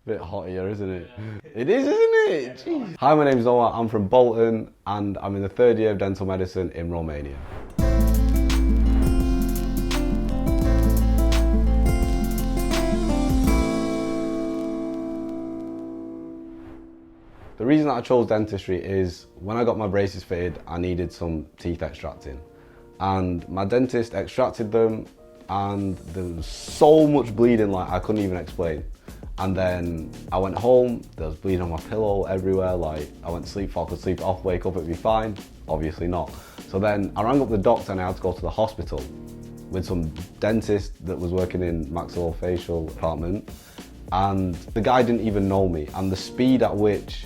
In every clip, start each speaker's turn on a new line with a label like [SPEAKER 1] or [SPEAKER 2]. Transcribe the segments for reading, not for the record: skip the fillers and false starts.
[SPEAKER 1] Bit hot here, isn't it? It is, isn't it? Jeez. Hi, my name's Noah. I'm from Bolton and I'm in the third year of dental medicine in Romania. The reason that I chose dentistry is when I got my braces fitted, I needed some teeth extracting. And my dentist extracted them and there was so much bleeding, like I couldn't even explain. And then I went home, there was bleeding on my pillow everywhere, like I went to sleep, thought I could sleep it off, wake up, it'd be fine. Obviously not. So then I rang up the doctor and I had to go to the hospital with some dentist that was working in maxillofacial department. And the guy didn't even know me. And the speed at which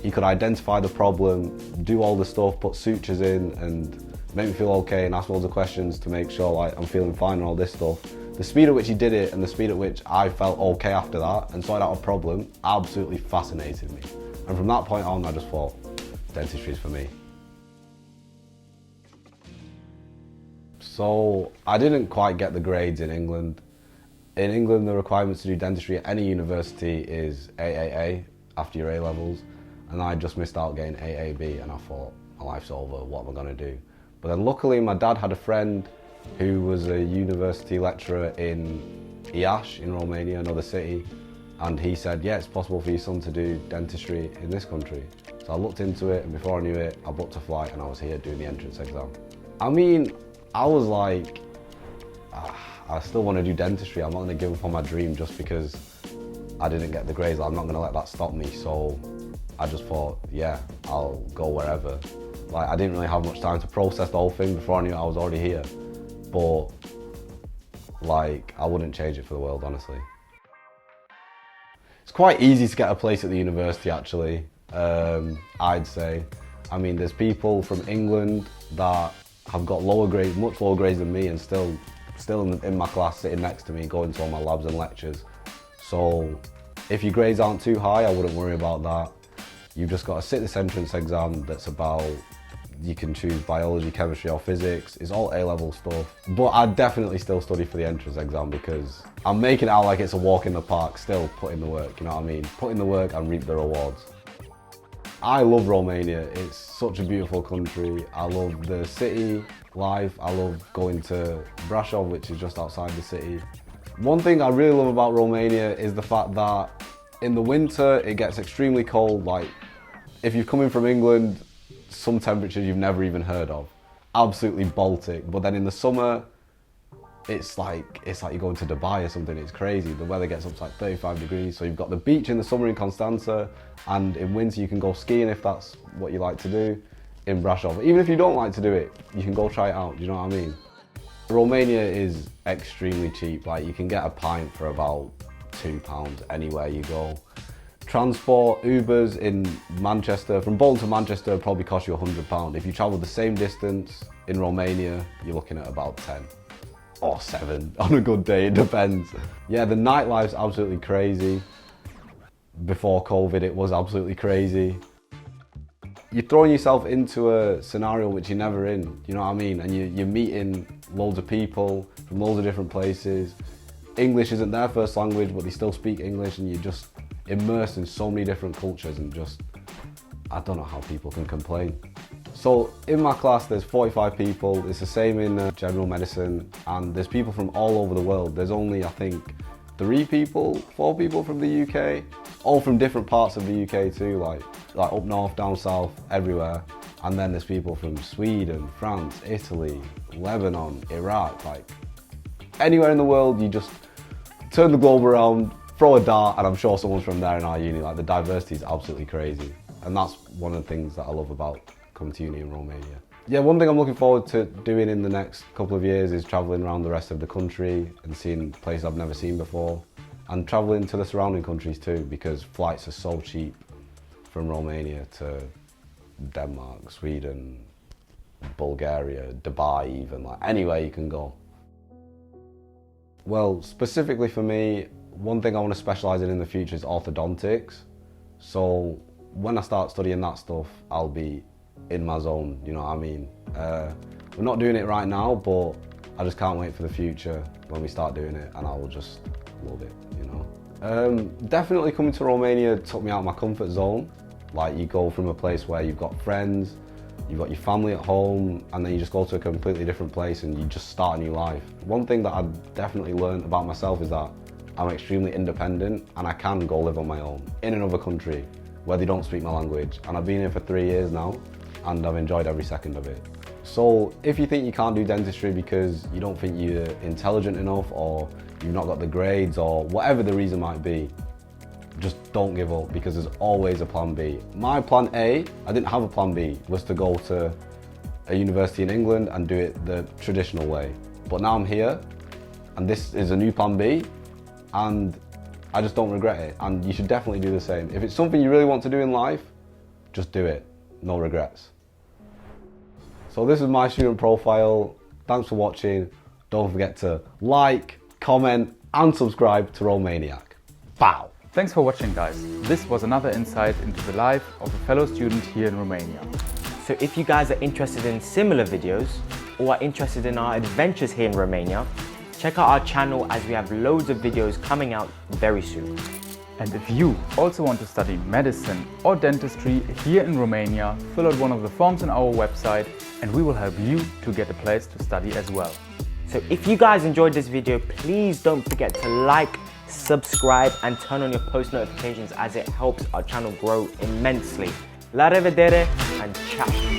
[SPEAKER 1] he could identify the problem, do all the stuff, put sutures in and make me feel okay and ask loads of questions to make sure like I'm feeling fine and all this stuff. The speed at which he did it and the speed at which I felt okay after that and sorted out a problem absolutely fascinated me. And from that point on, I just thought, dentistry is for me. So I didn't quite get the grades in England. In England, the requirements to do dentistry at any university is AAA after your A-levels. And I just missed out getting AAB and I thought, my life's over, what am I gonna do? But then luckily my dad had a friend who was a university lecturer in Iași, in Romania, another city. And he said, yeah, it's possible for your son to do dentistry in this country. So I looked into it and before I knew it, I booked a flight and I was here doing the entrance exam. I mean, I was like, I still want to do dentistry. I'm not going to give up on my dream just because I didn't get the grades. I'm not going to let that stop me. So I just thought, yeah, I'll go wherever. Like, I didn't really have much time to process the whole thing before I knew I was already here. But, like, I wouldn't change it for the world, honestly. It's quite easy to get a place at the university, actually, I'd say. I mean, there's people from England that have got lower grades, much lower grades than me, and still in my class, sitting next to me, going to all my labs and lectures. So, if your grades aren't too high, I wouldn't worry about that. You've just got to sit this entrance exam that's about, you can choose biology, chemistry or physics. It's all A-level stuff. But I'd definitely still study for the entrance exam because I'm making it out like it's a walk in the park, still put in the work, you know what I mean? Put in the work and reap the rewards. I love Romania. It's such a beautiful country. I love the city life. I love going to Brașov, which is just outside the city. One thing I really love about Romania is the fact that in the winter it gets extremely cold. Like, if you're coming from England, some temperatures you've never even heard of. Absolutely Baltic. But then in the summer, it's like you're going to Dubai or something. It's crazy. The weather gets up to like 35 degrees. So you've got the beach in the summer in Constanța, and in winter you can go skiing if that's what you like to do in Brașov. Even if you don't like to do it, you can go try it out. Do you know what I mean? Romania is extremely cheap. Like, you can get a pint for about £2 anywhere you go. Transport, Ubers in Manchester, from Bolton to Manchester probably cost you £100. If you travel the same distance in Romania, you're looking at about 10 or 7 on a good day, it depends. Yeah, the nightlife's absolutely crazy. Before COVID, it was absolutely crazy. You're throwing yourself into a scenario which you're never in, you know what I mean? And you're meeting loads of people from loads of different places. English isn't their first language, but they still speak English, and you're just immersed in so many different cultures, and just, I don't know how people can complain. So in my class there's 45 people, it's the same in general medicine, and there's people from all over the world. There's only, I think, 4 people from the UK, all from different parts of the UK too, like up north, down south, everywhere. And then there's people from Sweden, France, Italy, Lebanon, Iraq, like anywhere in the world. You just turn the globe around, throw a dart, and I'm sure someone's from there in our uni. Like, the diversity is absolutely crazy. And that's one of the things that I love about coming to uni in Romania. Yeah, one thing I'm looking forward to doing in the next couple of years is travelling around the rest of the country and seeing places I've never seen before. And travelling to the surrounding countries too, because flights are so cheap from Romania to Denmark, Sweden, Bulgaria, Dubai even, like anywhere you can go. Well, specifically for me, one thing I want to specialise in the future is orthodontics. So when I start studying that stuff, I'll be in my zone, you know what I mean? We're not doing it right now, but I just can't wait for the future when we start doing it, and I will just love it, you know? Definitely coming to Romania took me out of my comfort zone. Like, you go from a place where you've got friends, you've got your family at home, and then you just go to a completely different place and you just start a new life. One thing that I've definitely learned about myself is that I'm extremely independent and I can go live on my own in another country where they don't speak my language. And I've been here for 3 years now and I've enjoyed every second of it. So if you think you can't do dentistry because you don't think you're intelligent enough, or you've not got the grades, or whatever the reason might be, just don't give up, because there's always a plan B. My plan A, I didn't have a plan B, was to go to a university in England and do it the traditional way. But now I'm here and this is a new plan B, and I just don't regret it. And you should definitely do the same. If it's something you really want to do in life, just do it. No regrets. So this is my student profile. Thanks for watching. Don't forget to like, comment and subscribe to Romaniac. Bow!
[SPEAKER 2] Thanks for watching, guys. This was another insight into the life of a fellow student here in Romania.
[SPEAKER 3] So if you guys are interested in similar videos or are interested in our adventures here in Romania, check out our channel as we have loads of videos coming out very soon.
[SPEAKER 2] And if you also want to study medicine or dentistry here in Romania, fill out one of the forms on our website and we will help you to get a place to study as well.
[SPEAKER 3] So if you guys enjoyed this video, please don't forget to like, subscribe and turn on your post notifications, as it helps our channel grow immensely. La revedere and ciao!